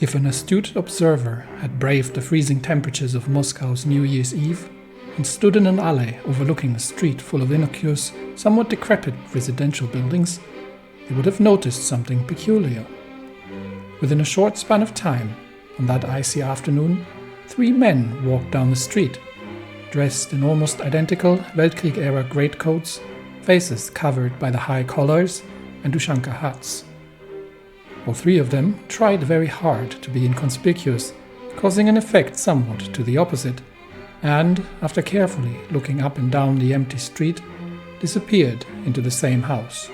If an astute observer had braved the freezing temperatures of Moscow's New Year's Eve and stood in an alley overlooking a street full of innocuous, somewhat decrepit residential buildings, he would have noticed something peculiar. Within a short span of time, on that icy afternoon, 3 men walked down the street, dressed in almost identical Weltkrieg-era greatcoats, faces covered by the high collars and Ushanka hats. All 3 of them tried very hard to be inconspicuous, causing an effect somewhat to the opposite, and, after carefully looking up and down the empty street, disappeared into the same house.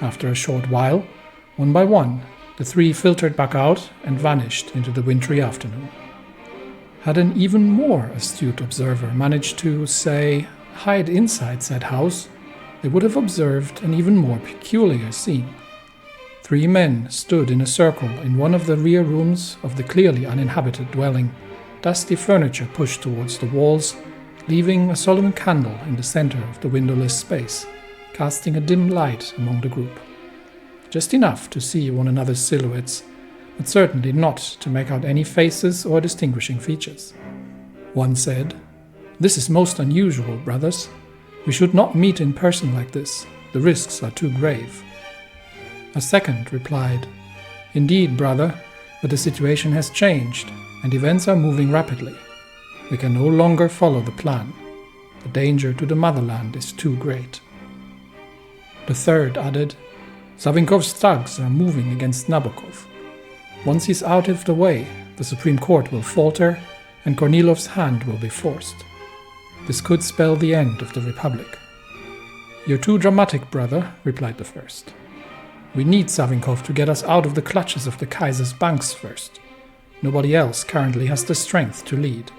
After a short while, one by one, the 3 filtered back out and vanished into the wintry afternoon. Had an even more astute observer managed to, say, hide inside said house, they would have observed an even more peculiar scene. 3 men stood in a circle in one of the rear rooms of the clearly uninhabited dwelling, dusty furniture pushed towards the walls, leaving a solemn candle in the center of the windowless space, casting a dim light among the group. Just enough to see one another's silhouettes, but certainly not to make out any faces or distinguishing features. One said, "This is most unusual, brothers. We should not meet in person like this. The risks are too grave." A second replied, "Indeed, brother, but the situation has changed, and events are moving rapidly. We can no longer follow the plan. The danger to the motherland is too great." The third added, "Savinkov's thugs are moving against Nabokov. Once he's out of the way, the Supreme Court will falter, and Kornilov's hand will be forced. This could spell the end of the Republic." "You're too dramatic, brother," replied the first. "We need Savinkov to get us out of the clutches of the Kaiser's banks first. Nobody else currently has the strength to lead."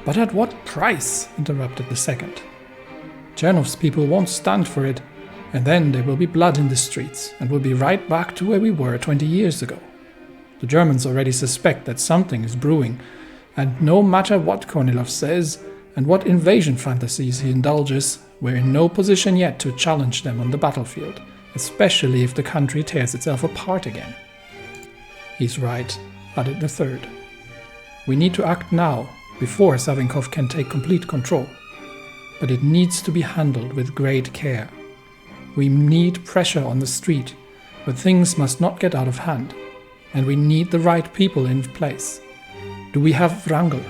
"But at what price?" interrupted the second. "Chernov's people won't stand for it, and then there will be blood in the streets, and we'll be right back to where we were 20 years ago. The Germans already suspect that something is brewing, and no matter what Kornilov says, and what invasion fantasies he indulges, we're in no position yet to challenge them on the battlefield, especially if the country tears itself apart again." "He's right," added the third. "We need to act now, before Savinkov can take complete control. But it needs to be handled with great care. We need pressure on the street, but things must not get out of hand. And we need the right people in place. Do we have Wrangel?"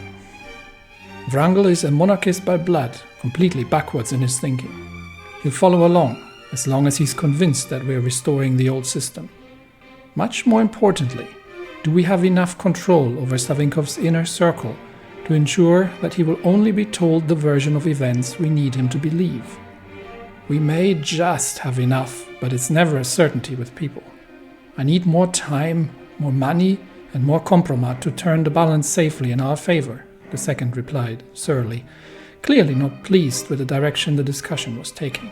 "Wrangel is a monarchist by blood, completely backwards in his thinking. He'll follow along, as long as he's convinced that we're restoring the old system. Much more importantly, do we have enough control over Savinkov's inner circle to ensure that he will only be told the version of events we need him to believe? We may just have enough, but it's never a certainty with people. I need more time, more money, and more compromat to turn the balance safely in our favor," the second replied, surly, clearly not pleased with the direction the discussion was taking.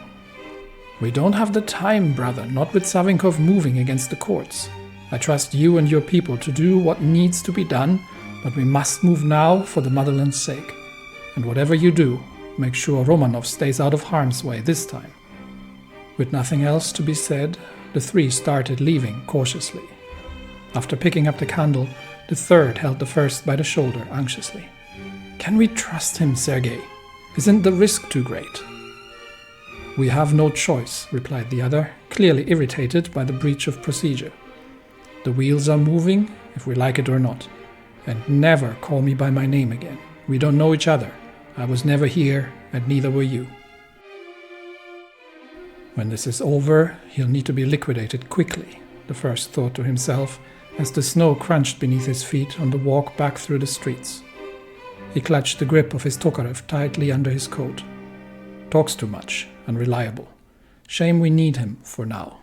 "We don't have the time, brother, not with Savinkov moving against the courts. I trust you and your people to do what needs to be done, but we must move now for the motherland's sake. And whatever you do, make sure Romanov stays out of harm's way this time." With nothing else to be said, the 3 started leaving cautiously. After picking up the candle, the third held the first by the shoulder anxiously. "Can we trust him, Sergei? Isn't the risk too great?" "We have no choice," replied the other, clearly irritated by the breach of procedure. "The wheels are moving, if we like it or not. And never call me by my name again. We don't know each other. I was never here, and neither were you." When this is over, he'll need to be liquidated quickly, the first thought to himself, as the snow crunched beneath his feet on the walk back through the streets. He clutched the grip of his Tokarev tightly under his coat. Talks too much, unreliable. Shame we need him for now.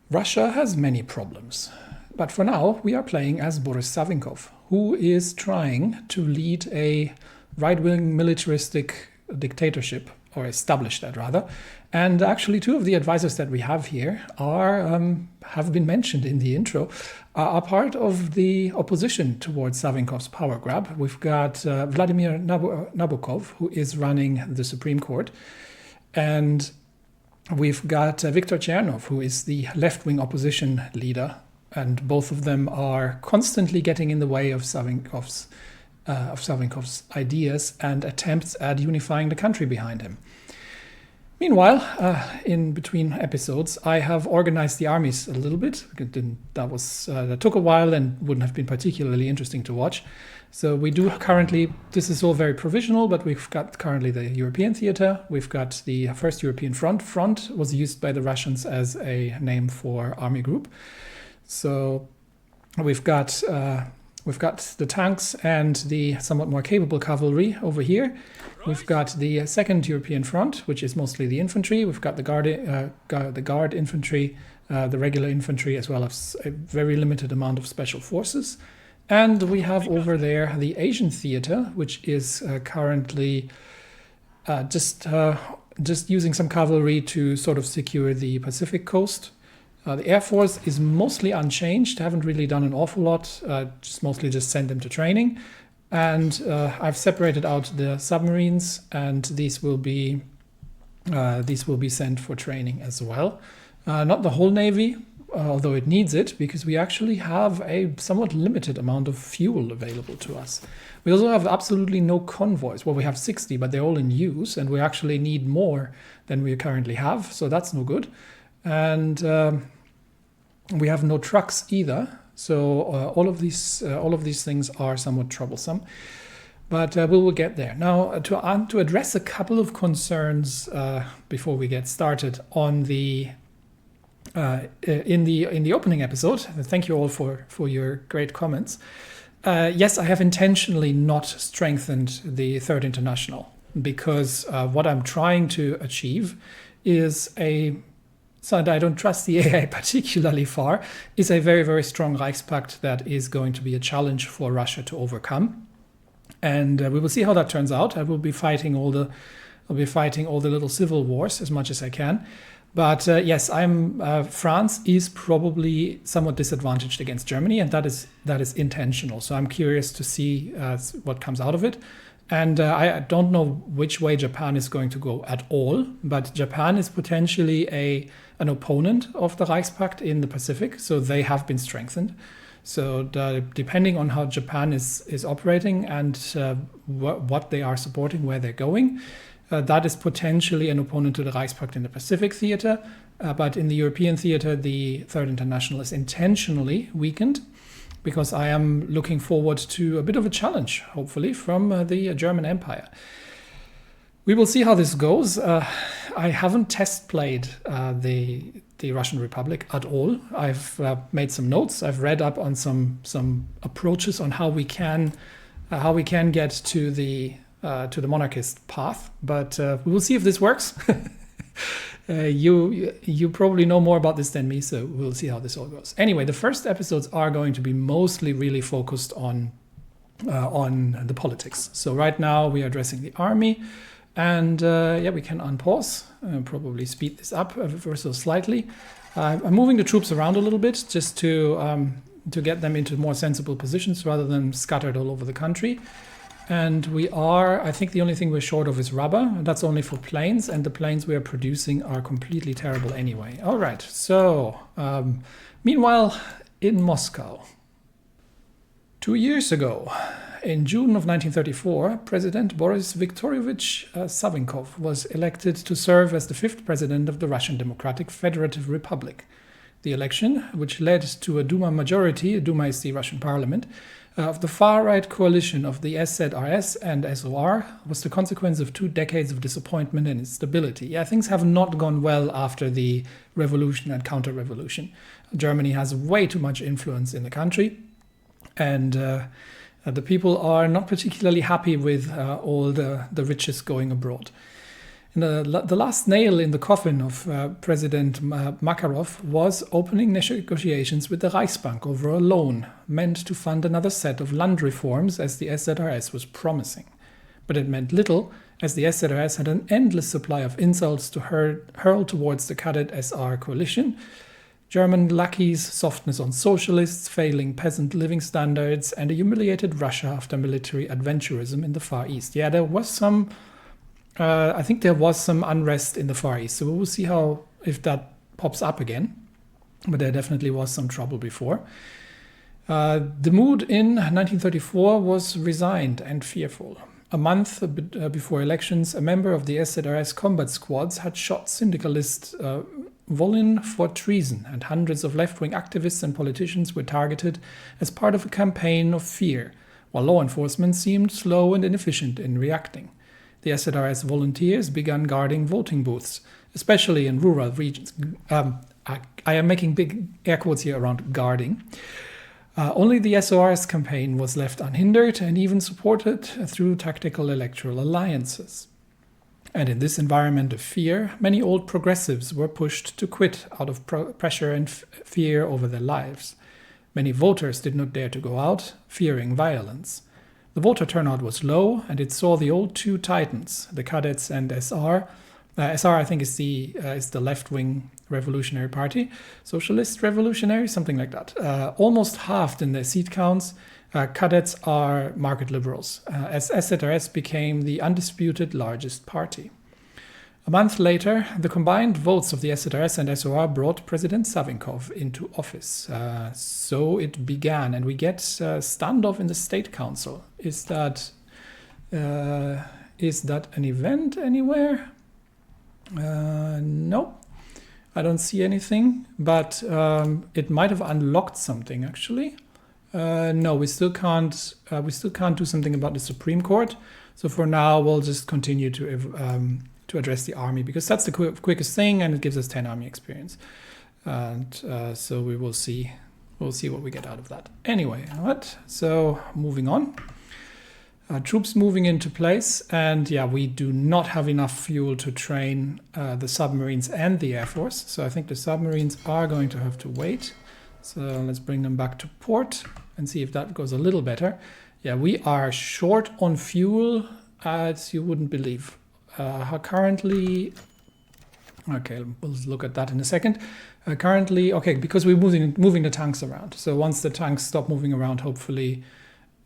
Russia has many problems, but for now we are playing as Boris Savinkov, who is trying to lead a right-wing militaristic dictatorship, or establish that rather. And actually 2 of the advisors that we have here have been mentioned in the intro, are part of the opposition towards Savinkov's power grab. We've got Vladimir Nabokov, who is running the Supreme Court, and we've got Viktor Chernov, who is the left-wing opposition leader and both of them are constantly getting in the way of Savinkov's ideas and attempts at unifying the country behind him. Meanwhile, in between episodes, I have organized the armies a little bit. That took a while and wouldn't have been particularly interesting to watch. So we do currently, this is all very provisional, but we've got currently the European theater. We've got the First European Front. Front was used by the Russians as a name for army group. So we've got the tanks and the somewhat more capable cavalry over here. We've got the Second European Front, which is mostly the infantry. We've got the guard infantry, the regular infantry, as well as a very limited amount of special forces. And we have over there the Asian theater, which is currently just using some cavalry to sort of secure the Pacific coast. The Air Force is mostly unchanged, haven't really done an awful lot, mostly just send them to training. And I've separated out the submarines, and these will be sent for training as well. Not the whole Navy, although it needs it, because we actually have a somewhat limited amount of fuel available to us. We also have absolutely no convoys. Well, we have 60, but they're all in use, and we actually need more than we currently have, so that's no good. And we have no trucks either. So all of these things are somewhat troublesome, but we will get there. Now, to address a couple of concerns before we get started on the in the opening episode. Thank you all for your great comments. Yes, I have intentionally not strengthened the Third International because what I'm trying to achieve is so I don't trust the AI particularly far, is a very, very strong Reichspakt that is going to be a challenge for Russia to overcome. And we will see how that turns out. I will be fighting all the little civil wars as much as I can. But yes, France is probably somewhat disadvantaged against Germany, and that is intentional. So I'm curious to see what comes out of it. And I don't know which way Japan is going to go at all, but Japan is potentially an opponent of the Reichspakt in the Pacific, so they have been strengthened. So depending on how Japan is operating and what they are supporting, where they're going, that is potentially an opponent to the Reichspakt in the Pacific theater. But in the European theater, the Third International is intentionally weakened, because I am looking forward to a bit of a challenge, hopefully, from the German Empire. We will see how this goes. I haven't test played the Russian Republic at all. I've made some notes. I've read up on some approaches on how we can get to the monarchist path, but we will see if this works. You probably know more about this than me, so we'll see how this all goes. Anyway, the first episodes are going to be mostly really focused on the politics. So right now we are addressing the army, and we can unpause and probably speed this up ever so slightly. I'm moving the troops around a little bit just to get them into more sensible positions rather than scattered all over the country. And I think the only thing we're short of is rubber. That's only for planes, and the planes we are producing are completely terrible anyway. All right, so meanwhile, in Moscow. 2 years ago, in June of 1934, President Boris Viktorovich Savinkov was elected to serve as the 5th president of the Russian Democratic Federative Republic. The election, which led to a Duma majority, Duma is the Russian parliament, of the far-right coalition of the SZRS and SOR, was the consequence of 2 decades of disappointment and instability. Yeah, things have not gone well after the revolution and counter-revolution. Germany has way too much influence in the country, and the people are not particularly happy with all the riches going abroad. And the last nail in the coffin of President Makarov was opening negotiations with the Reichsbank over a loan meant to fund another set of land reforms, as the SZRS was promising. But it meant little, as the SZRS had an endless supply of insults to hurl towards the Cadet SR coalition. German lackeys, softness on socialists, failing peasant living standards, and a humiliated Russia after military adventurism in the Far East. Yeah, there was some... I think there was some unrest in the Far East, so we will see if that pops up again. but there definitely was some trouble before. The mood in 1934 was resigned and fearful. A month before elections, a member of the SZRS combat squads had shot syndicalist Volin for treason, and hundreds of left-wing activists and politicians were targeted as part of a campaign of fear, while law enforcement seemed slow and inefficient in reacting. The SZRS volunteers began guarding voting booths, especially in rural regions. I am making big air quotes here around guarding. Only the SOR's campaign was left unhindered and even supported through tactical electoral alliances. And in this environment of fear, many old progressives were pushed to quit out of pressure and fear over their lives. Many voters did not dare to go out, fearing violence. The voter turnout was low, and it saw the old two titans, the Cadets and SR. SR, I think, is the left-wing Revolutionary Party, Socialist Revolutionary, something like that. Almost halved in their seat counts. Cadets are market liberals, as SZRS became the undisputed largest party. A month later, the combined votes of the SZRS and SOR brought President Savinkov into office. So it began, and we get standoff in the State Council. Is that an event anywhere? No, I don't see anything, but it might have unlocked something actually. No, we still can't do something about the Supreme Court. So for now, we'll just continue to address the army, because that's the quickest thing, and it gives us 10 army experience. And so we will see. We'll see what we get out of that. Anyway, so moving on. Troops moving into place, and yeah, we do not have enough fuel to train the submarines and the Air Force. So I think the submarines are going to have to wait. So let's bring them back to port and see if that goes a little better. Yeah, we are short on fuel as you wouldn't believe. Currently, okay, we'll look at that in a second. Currently, okay, because we're moving the tanks around. So once the tanks stop moving around, hopefully,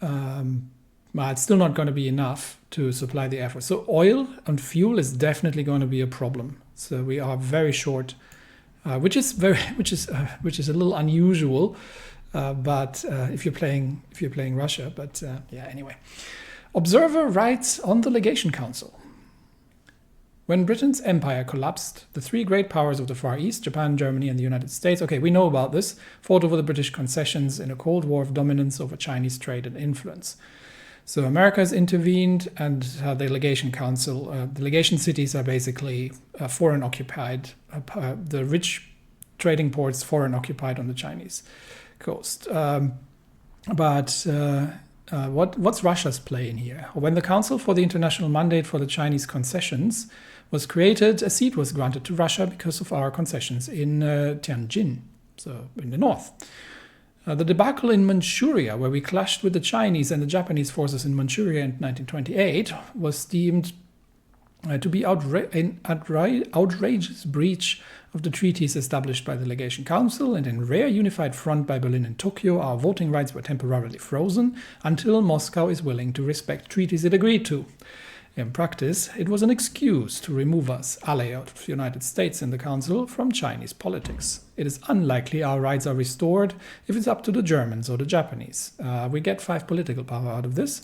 it's still not going to be enough to supply the Air Force. So oil and fuel is definitely going to be a problem. So we are very short, which is a little unusual. But if you're playing Russia, but yeah, anyway. Observer writes on the Legation Council. When Britain's empire collapsed, the three great powers of the Far East, Japan, Germany, and the United States, okay, we know about this, fought over the British concessions in a Cold War of dominance over Chinese trade and influence. So America has intervened, and the Legation Council, the legation cities are basically foreign occupied, the rich trading ports foreign occupied on the Chinese coast. What's Russia's play in here? When the Council for the International Mandate for the Chinese Concessions was created, a seat was granted to Russia because of our concessions in Tianjin, so in the north. The debacle in Manchuria, where we clashed with the Chinese and the Japanese forces in Manchuria in 1928, was deemed to be an outrageous breach of the treaties established by the Legation Council, and in rare unified front by Berlin and Tokyo, our voting rights were temporarily frozen until Moscow is willing to respect treaties it agreed to. In practice, it was an excuse to remove us, ally of the United States in the Council, from Chinese politics. It is unlikely our rights are restored if it's up to the Germans or the Japanese. We get 5 political power out of this,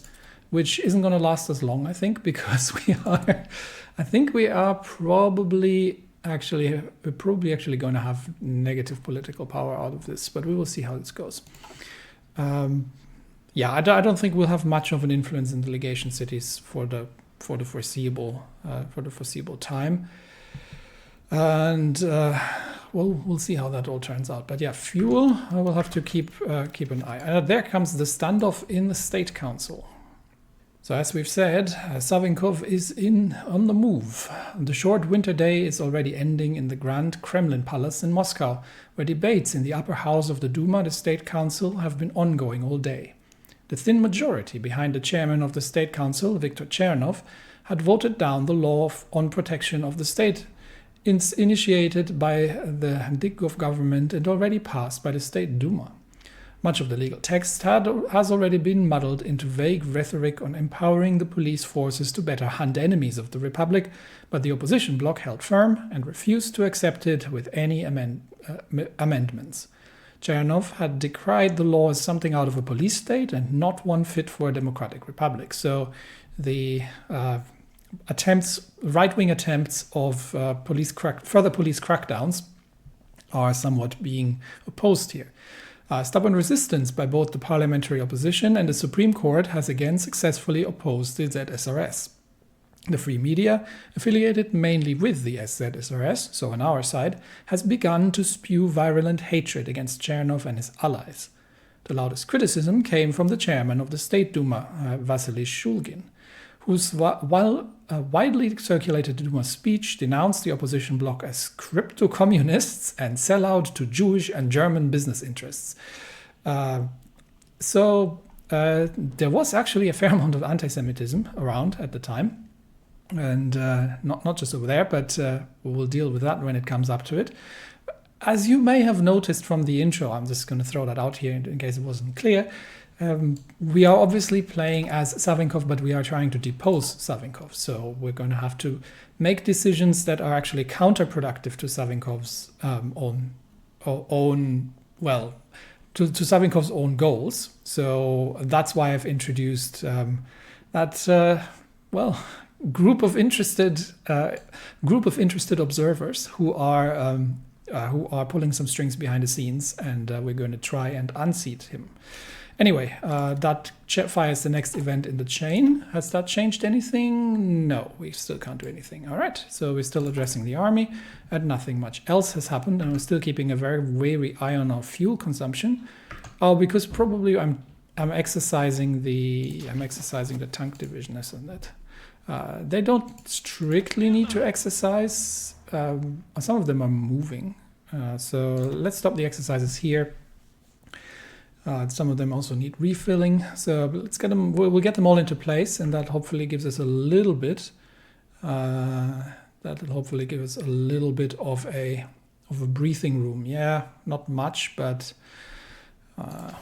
which isn't going to last as long, I think, because we're probably actually going to have negative political power out of this, but we will see how this goes. I don't think we'll have much of an influence in the legation cities for the foreseeable time, and we'll see how that all turns out. But yeah, fuel, I will have to keep an eye. And there comes the standoff in the State Council. So as we've said, Savinkov is on the move. The short winter day is already ending in the Grand Kremlin Palace in Moscow, where debates in the upper house of the Duma, the State Council, have been ongoing all day. The thin majority behind the chairman of the State Council, Viktor Chernov, had voted down the law on protection of the state, initiated by the Savinkov government and already passed by the State Duma. Much of the legal text has already been muddled into vague rhetoric on empowering the police forces to better hunt enemies of the Republic, but the opposition bloc held firm and refused to accept it with any amendments. Chernov had decried the law as something out of a police state and not one fit for a democratic republic. So the right-wing attempts of further police crackdowns are somewhat being opposed here. Stubborn resistance by both the parliamentary opposition and the Supreme Court has again successfully opposed the ZSRS. The free media, affiliated mainly with the ZSRS, so on our side, has begun to spew virulent hatred against Chernov and his allies. The loudest criticism came from the chairman of the State Duma, Vasily Shulgin, whose widely circulated Duma speech denounced the opposition bloc as crypto-communists and sell out to Jewish and German business interests. So there was actually a fair amount of anti-Semitism around at the time. And not just over there, but we will deal with that when it comes up to it. As you may have noticed from the intro, I'm just going to throw that out here in case it wasn't clear. We are obviously playing as Savinkov, but we are trying to depose Savinkov. So we're going to have to make decisions that are actually counterproductive to Savinkov's to Savinkov's own goals. So that's why I've introduced group of interested observers who are pulling some strings behind the scenes, and we're going to try and unseat him. Anyway, that fires the next event in the chain. Has that changed anything? No, we still can't do anything. All right, so we're still addressing the army, and nothing much else has happened, and we're still keeping a very wary eye on our fuel consumption. Because probably I'm exercising the tank division, isn't it? They don't strictly need to exercise. Some of them are moving. So let's stop the exercises here. Some of them also need refilling. So let's get them. We'll get them all into place, and that hopefully gives us a little bit. That'll hopefully give us a little bit of a breathing room. Yeah, not much, but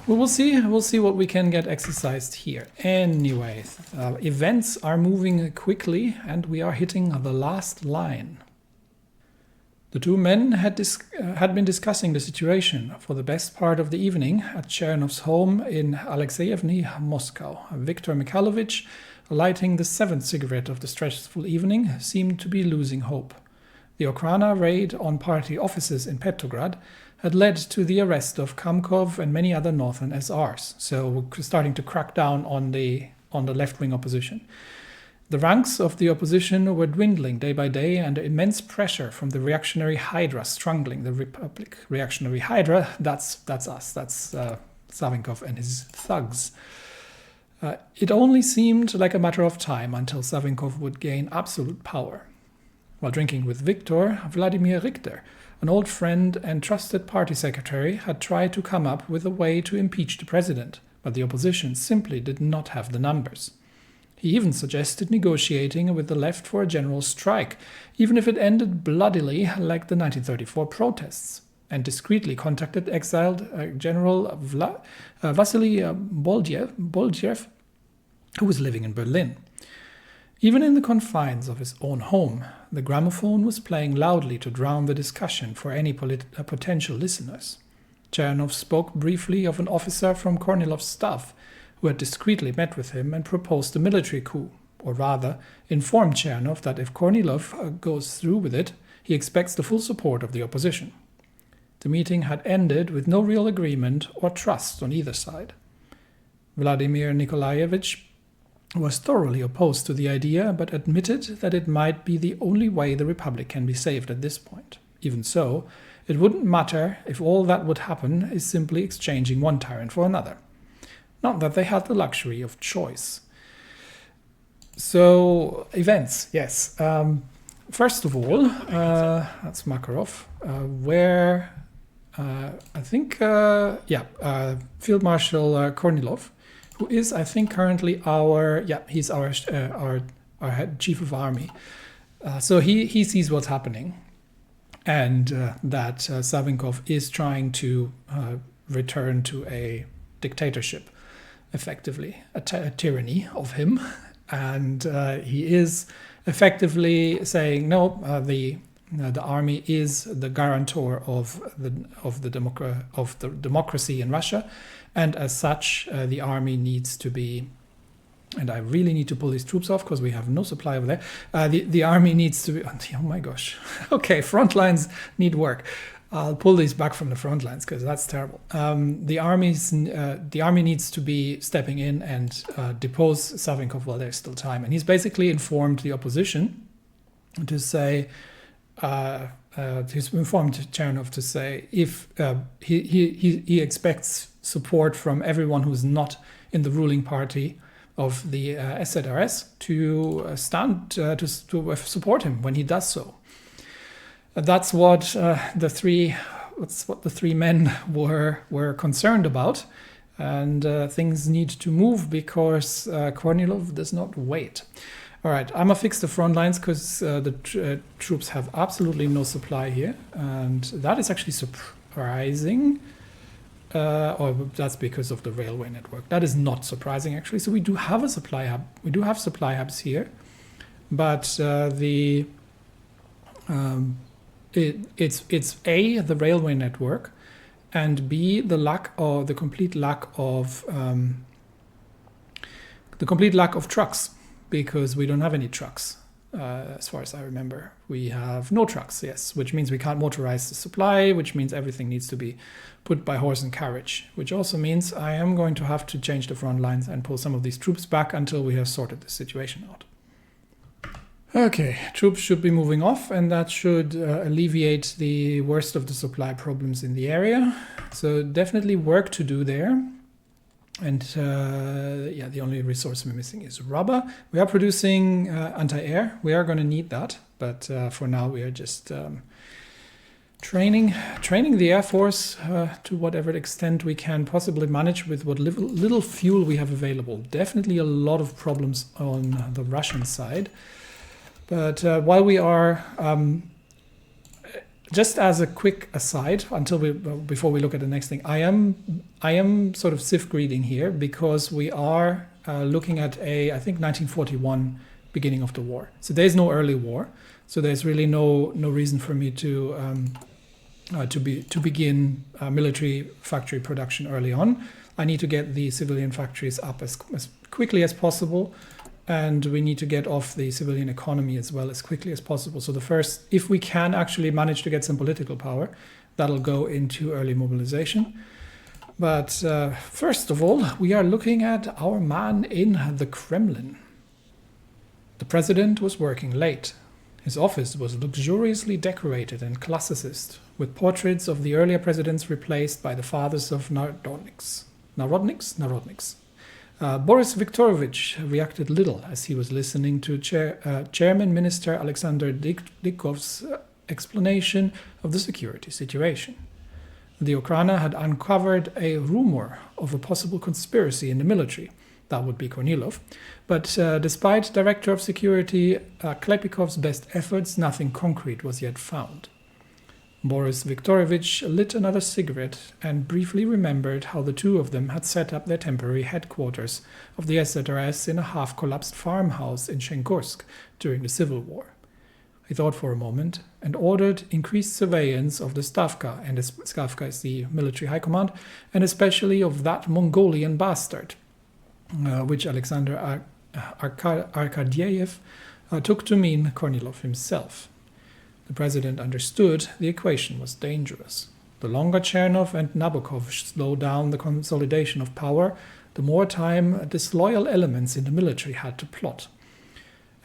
we'll see. We'll see what we can get exercised here. Anyway, events are moving quickly, and we are hitting the last line. The two men had been discussing the situation for the best part of the evening at Chernov's home in Alexeyevny, Moscow. Viktor Mikhailovich, lighting the seventh cigarette of the stressful evening, seemed to be losing hope. The Okhrana raid on party offices in Petrograd had led to the arrest of Kamkov and many other northern SRs, so we're starting to crack down on the left-wing opposition. The ranks of the opposition were dwindling day by day, and immense pressure from the reactionary Hydra strangling the Republic. Reactionary Hydra, that's us, that's Savinkov and his thugs. It only seemed like a matter of time until Savinkov would gain absolute power. While drinking with Viktor, Vladimir Richter, an old friend and trusted party secretary, had tried to come up with a way to impeach the president, but the opposition simply did not have the numbers. He even suggested negotiating with the left for a general strike, even if it ended bloodily like the 1934 protests, and discreetly contacted exiled General Vasily Bolgiev, who was living in Berlin. Even in the confines of his own home, the gramophone was playing loudly to drown the discussion for any potential listeners. Chernov spoke briefly of an officer from Kornilov's staff who had discreetly met with him and proposed a military coup, or rather, informed Chernov that if Kornilov goes through with it, he expects the full support of the opposition. The meeting had ended with no real agreement or trust on either side. Vladimir Nikolaevich was thoroughly opposed to the idea, but admitted that it might be the only way the Republic can be saved at this point. Even so, it wouldn't matter if all that would happen is simply exchanging one tyrant for another. Not that they had the luxury of choice. So, events, yes. First of all, that's Makarov, where I think, Field Marshal Kornilov, who is, I think, currently he's our head chief of army. So he sees what's happening, and that Savinkov is trying to return to a dictatorship, effectively, a tyranny of him. And he is effectively saying, no, the The army is the guarantor of the democracy in Russia, and as such, the army needs to be. And I really need to pull these troops off because we have no supply over there. The army needs to be. Oh my gosh. Okay, front lines need work. I'll pull these back from the front lines because that's terrible. The army needs to be stepping in and depose Savinkov while there's still time. And he's basically informed the opposition to say, he's informed Chernov to say if he expects support from everyone who's not in the ruling party of the SZRS to stand to support him when he does so. That's what the three men were concerned about, and things need to move because Kornilov does not wait. All right, I'm gonna fix the front lines because the troops have absolutely no supply here, and that is actually surprising. Or that's because of the railway network. That is not surprising actually. So we do have a supply hub. We do have supply hubs here, but it's A, the railway network, and B, the complete lack of trucks, because we don't have any trucks. As far as I remember, we have no trucks, yes, which means we can't motorize the supply, which means everything needs to be put by horse and carriage, which also means I am going to have to change the front lines and pull some of these troops back until we have sorted the situation out. Okay, troops should be moving off, and that should alleviate the worst of the supply problems in the area. So definitely work to do there. And yeah, the only resource we're missing is rubber. We are producing anti-air. We are going to need that, but for now we are just training the Air Force to whatever extent we can possibly manage with what little fuel we have available. Definitely a lot of problems on the Russian side. But while we are, just as a quick aside, before we look at the next thing, I am sort of sift-greeding here because we are looking at I think 1941 beginning of the war. So there's no early war. So there's really no reason for me to begin military factory production early on. I need to get the civilian factories up as quickly as possible. And we need to get off the civilian economy as well as quickly as possible. So if we can actually manage to get some political power, that'll go into early mobilization. But first of all, we are looking at our man in the Kremlin. The president was working late. His office was luxuriously decorated and classicist, with portraits of the earlier presidents replaced by the fathers of Narodniks. Boris Viktorovich reacted little as he was listening to Chairman Minister Alexander Dikov's explanation of the security situation. The Ukraina had uncovered a rumor of a possible conspiracy in the military. That would be Kornilov. But despite Director of Security Klepikov's best efforts, nothing concrete was yet found. Boris Viktorovich lit another cigarette and briefly remembered how the two of them had set up their temporary headquarters of the SZRS in a half-collapsed farmhouse in Shengorsk during the Civil War. He thought for a moment and ordered increased surveillance of the Stavka, and Stavka is the military high command, and especially of that Mongolian bastard, which Alexander Arkadyev took to mean Kornilov himself. The president understood the equation was dangerous. The longer Chernov and Nabokov slowed down the consolidation of power, the more time disloyal elements in the military had to plot.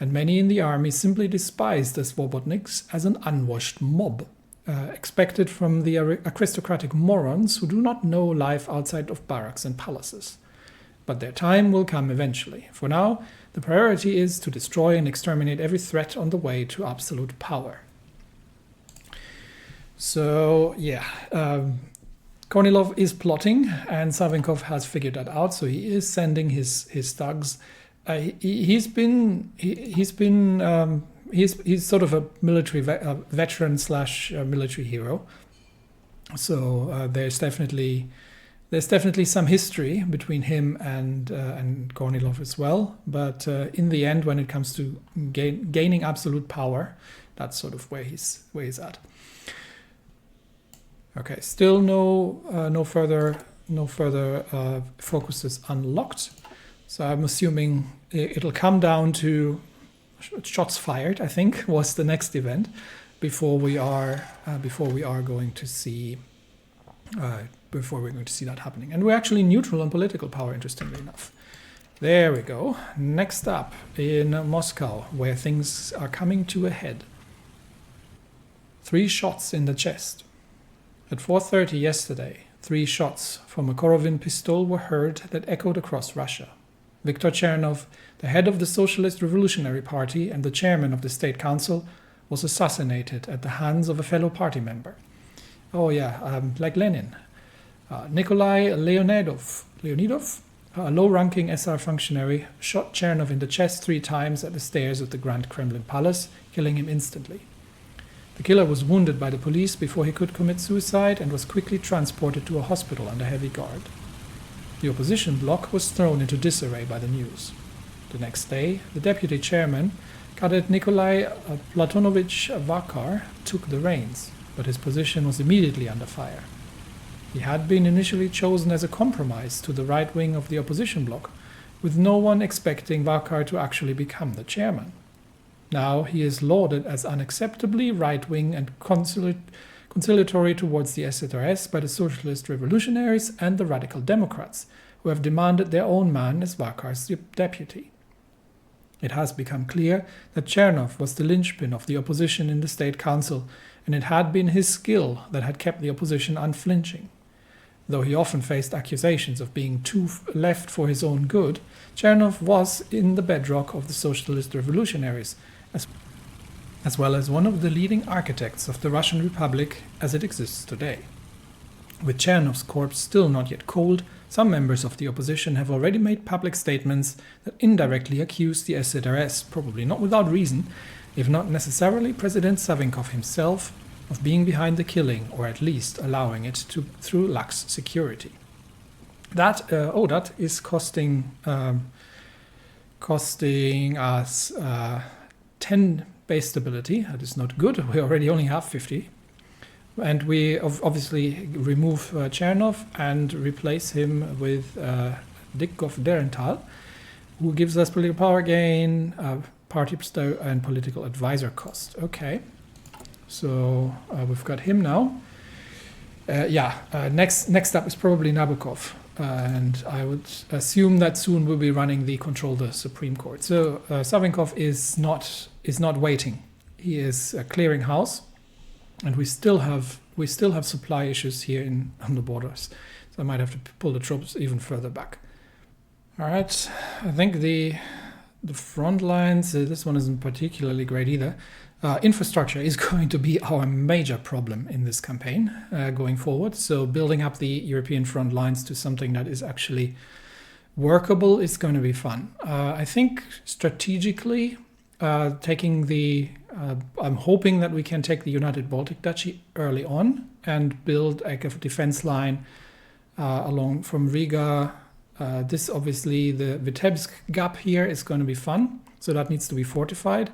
And many in the army simply despised the Svobodniks as an unwashed mob, expected from the aristocratic morons who do not know life outside of barracks and palaces. But their time will come eventually. For now, the priority is to destroy and exterminate every threat on the way to absolute power. So, yeah, Kornilov is plotting, and Savinkov has figured that out. So he is sending his thugs. He's sort of a military veteran / military hero. So there's definitely some history between him and Kornilov as well. But in the end, when it comes to gaining absolute power, That's sort of where he's at. Okay, still no further focuses unlocked. So I'm assuming it'll come down to shots fired, I think, was the next event before we are going to see that happening. And we're actually neutral on political power, interestingly enough. There we go. Next up in Moscow, where things are coming to a head. 3 shots in the chest. At 4:30 yesterday, 3 shots from a Korovin pistol were heard that echoed across Russia. Viktor Chernov, the head of the Socialist Revolutionary Party and the chairman of the State Council, was assassinated at the hands of a fellow party member. Oh yeah, like Lenin. Nikolai Leonidov, a low-ranking SR functionary, shot Chernov in the chest 3 times at the stairs of the Grand Kremlin Palace, killing him instantly. The killer was wounded by the police before he could commit suicide and was quickly transported to a hospital under heavy guard. The opposition bloc was thrown into disarray by the news. The next day, the deputy chairman, Cadet Nikolai Platonovich Vakar, took the reins, but his position was immediately under fire. He had been initially chosen as a compromise to the right wing of the opposition bloc, with no one expecting Vakar to actually become the chairman. Now he is lauded as unacceptably right-wing and conciliatory towards the SZRS by the Socialist Revolutionaries and the Radical Democrats, who have demanded their own man as Vakar's deputy. It has become clear that Chernov was the linchpin of the opposition in the State Council, and it had been his skill that had kept the opposition unflinching. Though he often faced accusations of being too left for his own good, Chernov was in the bedrock of the Socialist Revolutionaries, as well as one of the leading architects of the Russian Republic as it exists today. With Chernov's corpse still not yet cold, some members of the opposition have already made public statements that indirectly accuse the SZRS, probably not without reason, if not necessarily President Savinkov himself, of being behind the killing, or at least allowing it to through lax security. That is costing us 10 base stability. That is not good. We already only have 50. And we obviously remove Chernov and replace him with Dikkov Derental, who gives us political power gain, party and political advisor cost. Okay, so we've got him now. Next up is probably Nabokov. And I would assume that soon we'll be running the Control the Supreme Court. So Savinkov is not waiting. He is clearing house, and we still have supply issues here on the borders. So I might have to pull the troops even further back. All right, I think the front lines. This one isn't particularly great either. Infrastructure is going to be our major problem in this campaign going forward. So building up the European front lines to something that is actually workable is going to be fun. I think strategically I'm hoping that we can take the United Baltic Duchy early on and build like a defense line along from Riga. This obviously, the Vitebsk gap here is going to be fun. So that needs to be fortified.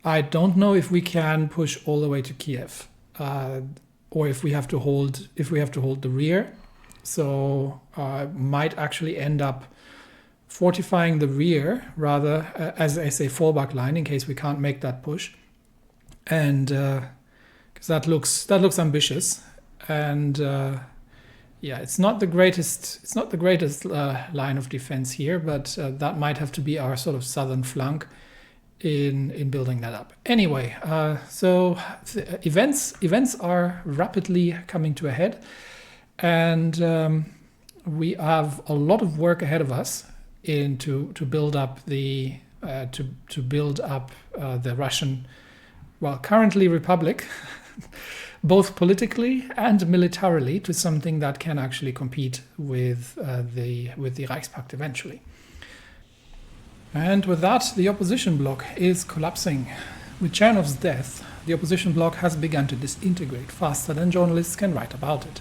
I don't know if we can push all the way to Kiev, or if we have to hold the rear. So might actually end up fortifying the rear rather as a fallback line in case we can't make that push, and because that looks ambitious, and it's not the greatest line of defense here, but that might have to be our sort of southern flank in building that up. Anyway, so events are rapidly coming to a head, and we have a lot of work ahead of us to build up the Russian, currently republic, both politically and militarily, to something that can actually compete with the Reichspakt eventually. And with that, the opposition bloc is collapsing. With Chernov's death, the opposition bloc has begun to disintegrate faster than journalists can write about it.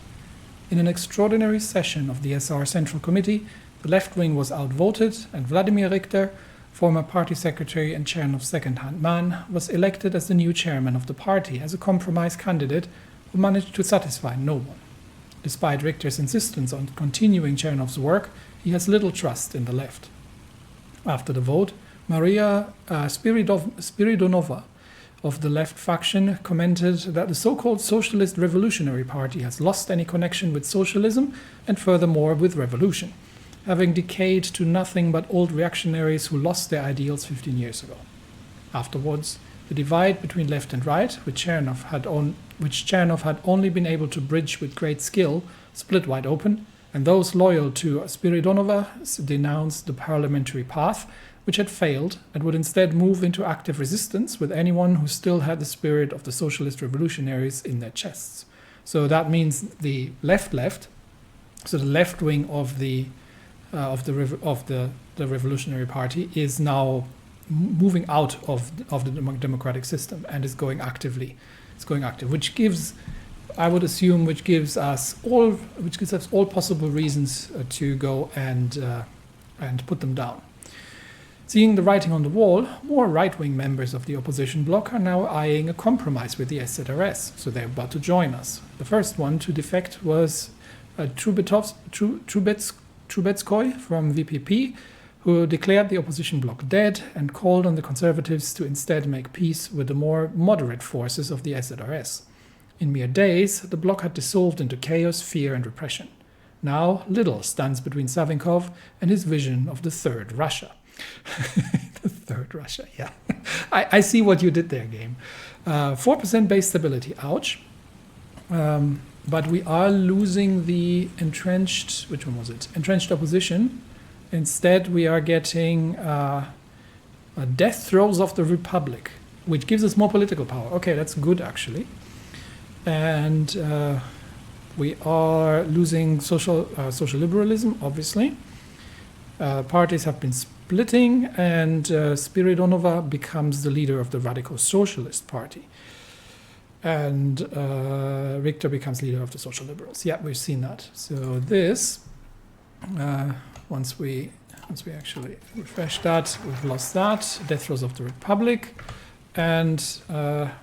In an extraordinary session of the SR Central Committee, the left wing was outvoted, and Vladimir Richter, former party secretary and chairman of Second Hand Man, was elected as the new chairman of the party as a compromise candidate who managed to satisfy no one. Despite Richter's insistence on continuing Chernov's work, he has little trust in the left. After the vote, Maria Spiridonova of the left faction commented that the so-called Socialist Revolutionary Party has lost any connection with socialism and furthermore with revolution, having decayed to nothing but old reactionaries who lost their ideals 15 years ago. Afterwards, the divide between left and right, which Chernov had only been able to bridge with great skill, split wide open, and those loyal to Spiridonova denounced the parliamentary path, which had failed and would instead move into active resistance with anyone who still had the spirit of the socialist revolutionaries in their chests. So that means the left, so the left wing of the Revolutionary Party is now moving out of the democratic system and is going actively. It's going active, which gives, I would assume, which gives us all possible reasons to go and put them down. Seeing the writing on the wall, more right-wing members of the opposition bloc are now eyeing a compromise with the SZRS, so they're about to join us. The first one to defect was Trubetskoy from VPP, who declared the opposition bloc dead and called on the Conservatives to instead make peace with the more moderate forces of the SZRS. In mere days, the bloc had dissolved into chaos, fear and repression. Now, little stands between Savinkov and his vision of the Third Russia. The Third Russia, yeah. I see what you did there, game. 4% base stability, ouch. But we are losing the entrenched, which one was it? Entrenched opposition. Instead, we are getting death throes of the Republic, which gives us more political power. Okay, that's good, actually. And we are losing social liberalism, obviously. Parties have been splitting, and Spiridonova becomes the leader of the Radical Socialist Party. And Richter becomes leader of the Social Liberals. Yeah, we've seen that. So this, once we actually refresh that, we've lost that. Death throes of the Republic. And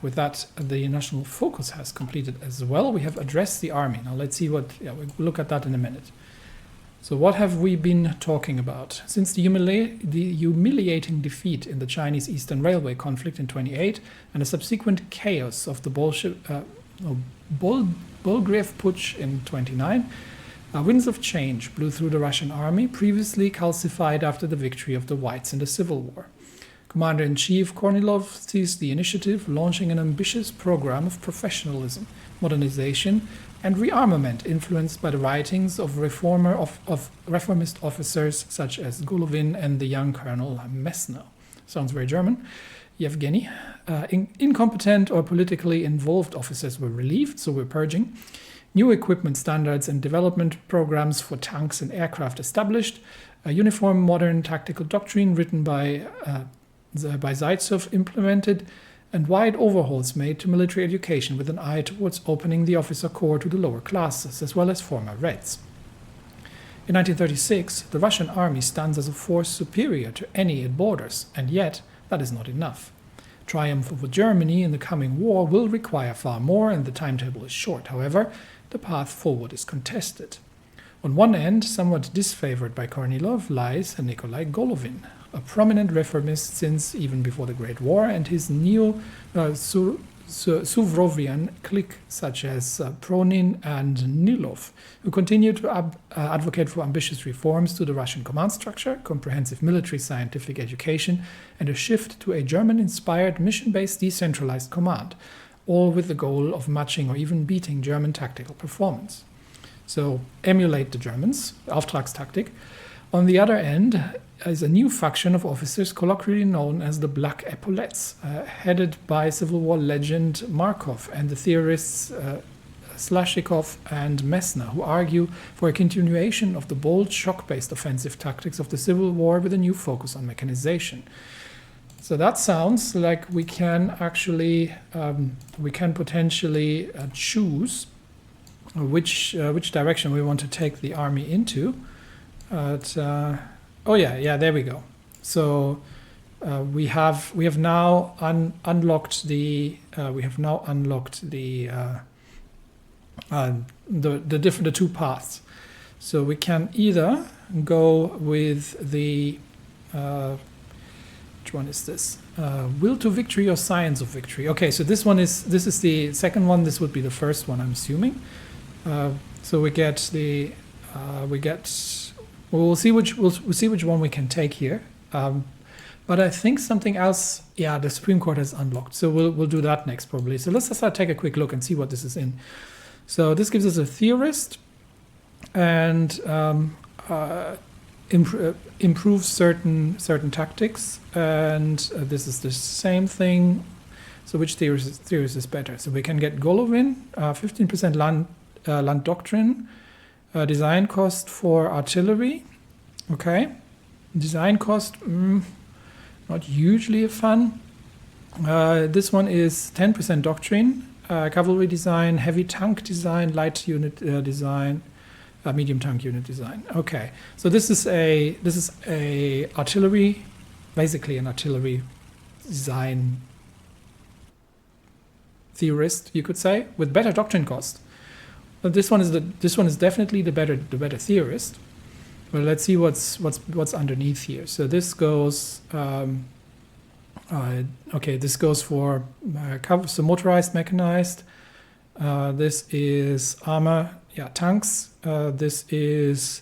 with that, the national focus has completed as well. We have addressed the army. Now let's see what, we'll look at that in a minute. So what have we been talking about? Since the humiliating defeat in the Chinese Eastern Railway conflict in 1928 and the subsequent chaos of the Bolshevik Putsch in 1929, winds of change blew through the Russian army, previously calcified after the victory of the Whites in the Civil War. Commander-in-Chief Kornilov seized the initiative, launching an ambitious program of professionalism, modernization, and rearmament influenced by the writings of reformist officers such as Golovin and the young Colonel Messner. Sounds very German. Yevgeny. Incompetent or politically involved officers were relieved, so we're purging. New equipment standards and development programs for tanks and aircraft established. A uniform modern tactical doctrine written by Zaitsev implemented, and wide overhauls made to military education with an eye towards opening the officer corps to the lower classes, as well as former Reds. In 1936, the Russian army stands as a force superior to any it borders, and yet that is not enough. Triumph over Germany in the coming war will require far more, and the timetable is short. However, the path forward is contested. On one end, somewhat disfavored by Kornilov, lies Nikolai Golovin, a prominent reformist since even before the Great War, and his neo-Suvrovian clique such as Pronin and Nilov, who continue to advocate for ambitious reforms to the Russian command structure, comprehensive military scientific education, and a shift to a German-inspired mission-based decentralized command, all with the goal of matching or even beating German tactical performance. So emulate the Germans, Auftragstaktik. On the other end is a new faction of officers colloquially known as the Black Epaulettes, headed by Civil War legend Markov and the theorists Slashikov and Messner, who argue for a continuation of the bold shock-based offensive tactics of the Civil War with a new focus on mechanization. So that sounds like we can actually, we can potentially choose which direction we want to take the army into. Oh yeah, there we go. So we have now unlocked the two paths. So we can either go with the which one is this? Will to victory or science of victory? Okay, so this is the second one. This would be the first one, I'm assuming. So we get the we'll see which one we can take here. But I think something else, yeah, the Supreme Court has unlocked. So we'll do that next probably. So let's just take a quick look and see what this is in. So this gives us a theorist and improves certain tactics. And this is the same thing. So which theorist is better? So we can get Golovin, 15% land doctrine, design cost for artillery. Okay, design cost. Not hugely a fan. This one is 10% doctrine, cavalry design, heavy tank design, light unit design, medium tank unit design. Okay, so this is a artillery, basically an artillery design theorist, you could say, with better doctrine cost. But this one is definitely the better theorist. Well, let's see what's underneath here. So this goes, okay, this goes for so motorized, mechanized. This is armor, yeah, tanks. This is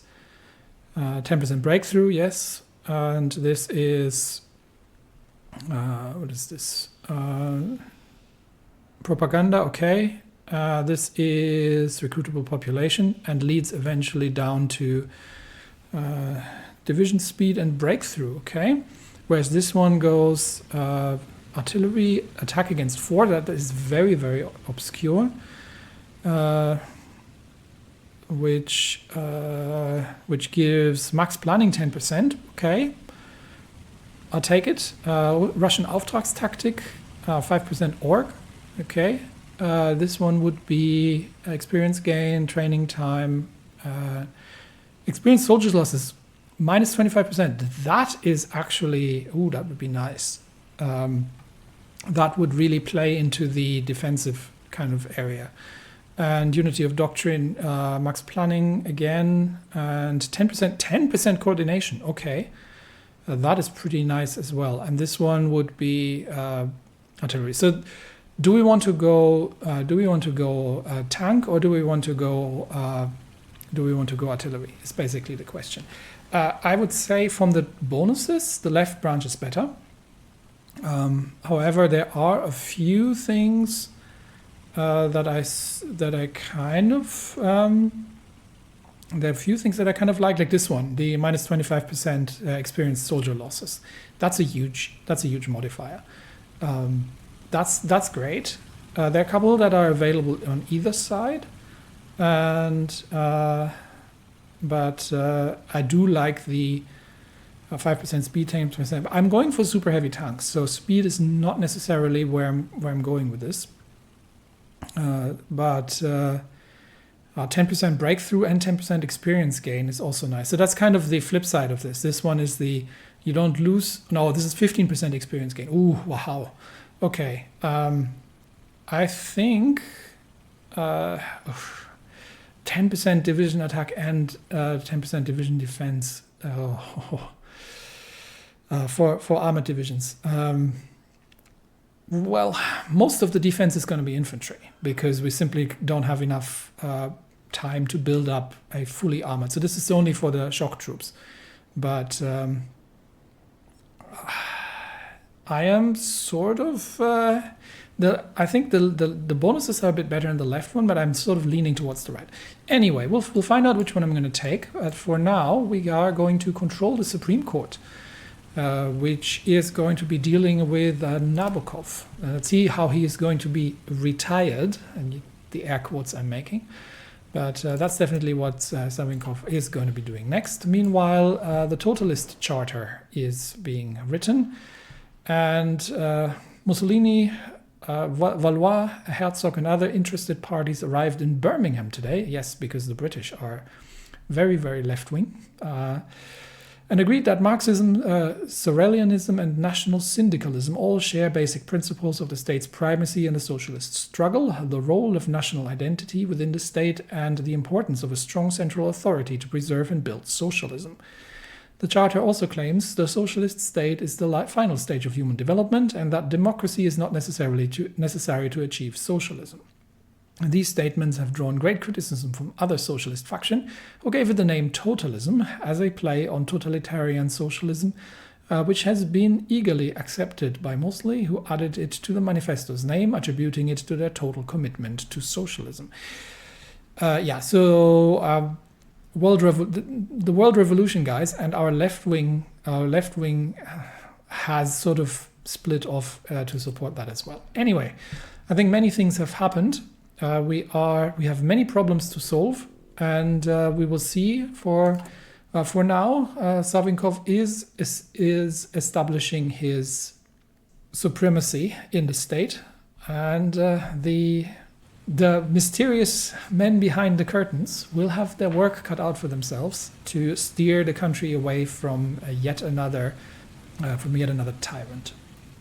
10% breakthrough, yes. And this is, what is this? Propaganda, okay. This is recruitable population and leads eventually down to division speed and breakthrough, okay? Whereas this one goes artillery, attack against 4, that is very, very obscure, which gives max planning 10%, okay? I'll take it. Russian Auftragstaktik, 5% org, okay? This one would be experience gain, training time, experienced soldiers losses, minus 25%. That is actually, that would be nice. That would really play into the defensive kind of area. And unity of doctrine, max planning again, and 10% coordination. Okay, that is pretty nice as well. And this one would be artillery. So, do we want to go tank, or do we want to go artillery? Is basically the question. I would say from the bonuses, the left branch is better. However, there are a few things that I kind of like this one, the minus 25% experienced soldier losses. That's a huge modifier. That's great. There are a couple that are available on either side, and but I do like the 5% speed, 10%. I'm going for super heavy tanks, so speed is not necessarily where I'm going with this. But 10% breakthrough and 10% experience gain is also nice. So that's kind of the flip side of this. This one is you don't lose. No, this is 15% experience gain. Ooh, wow. Okay. I think 10% division attack and 10% division defense for armored divisions. Well, most of the defense is going to be infantry because we simply don't have enough time to build up a fully armored. So this is only for the shock troops. But I am sort of I think the bonuses are a bit better in the left one, but I'm sort of leaning towards the right. Anyway, we'll find out which one I'm going to take. For now, we are going to control the Supreme Court, which is going to be dealing with Nabokov. Let's see how he is going to be retired, and the air quotes I'm making. But that's definitely what Savinkov is going to be doing next. Meanwhile, the Totalist Charter is being written, and Mussolini, Valois, Herzog, and other interested parties arrived in Birmingham today. Yes, because the British are very, very left-wing. and agreed that Marxism, Sorelianism, and national syndicalism all share basic principles of the state's primacy in the socialist struggle, the role of national identity within the state, and the importance of a strong central authority to preserve and build socialism. The Charter also claims the socialist state is the final stage of human development and that democracy is not necessary to achieve socialism. These statements have drawn great criticism from other socialist factions, who gave it the name totalism as a play on totalitarian socialism, which has been eagerly accepted by mostly, who added it to the manifesto's name, attributing it to their total commitment to socialism. The world revolution, guys, and our left wing has sort of split off to support that as well. Anyway, I think many things have happened. We have many problems to solve, and we will see. For now, Savinkov is establishing his supremacy in the state, and the mysterious men behind the curtains will have their work cut out for themselves to steer the country away from yet another tyrant.